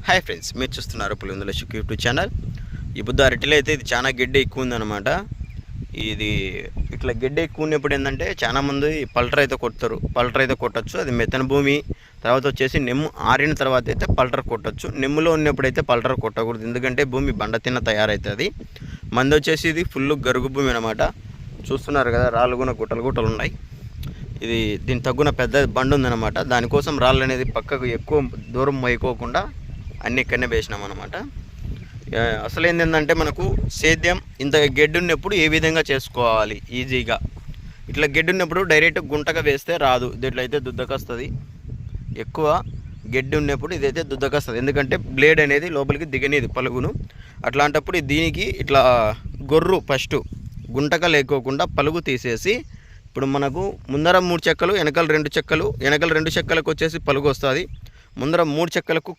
Hi friends, మీరు చూస్తున్నారు Pulivendula శుక్ YouTube channel. ఈ బుద్ధ అరటిలో అయితే ఇది చాలా గడ్డి ఎక్కువ ఉందన్నమాట. ఇది ఇట్లా గడ్డి ఎక్కువ ఉన్నప్పుడు ఏంటంటే చాలామంది పల్టర్ అయితే కొడతారు. పల్టర్ అయితే కొట్టచ్చు, అది మెత్తన భూమి. తర్వాత వచ్చేసి నెమ్ము ఆరిన తర్వాత అయితే పల్టర్ కొట్టచ్చు. నెమ్ములో ఉన్నప్పుడు అయితే పల్టర్ కొట్టకూడదు, ఎందుకంటే భూమి బండ తిన్న తయారవుతుంది. మంది వచ్చేసి ఇది ఫుల్ గరుగు భూమి అనమాట. చూస్తున్నారు కదా, రాళ్ళు కూడా గుట్టలు ఉన్నాయి. ఇది దీని తగ్గున పెద్ద బండి ఉందన్నమాట. దానికోసం రాళ్ళు అనేది పక్కకు ఎక్కువ దూరం మైకోకుండా అన్ని ఇక్కడనే వేసినాం అనమాట. అసలు ఏంటంటే మనకు సేద్యం ఇంత గడ్డి ఉన్నప్పుడు ఏ విధంగా చేసుకోవాలి ఈజీగా. ఇట్లా గడ్డి ఉన్నప్పుడు డైరెక్ట్ గుంటగా వేస్తే రాదు, దీంట్లో అయితే దుద్దకొస్తుంది. ఎక్కువ గడ్డి ఉన్నప్పుడు ఇదైతే దుద్దకొస్తుంది, ఎందుకంటే బ్లేడ్ అనేది లోపలికి దిగనేది పలుగును. అట్లాంటప్పుడు దీనికి ఇట్లా గొర్రు ఫస్ట్ గుంటగా లేకోకుండా పలుగు తీసేసి, ఇప్పుడు మనకు ముందర 3 చెక్కలు, వెనకాల 2 చెక్కలు, వెనకాల 2 చెక్కలకు వచ్చేసి పలుగు వస్తుంది. ముందర 3 చెక్కలకు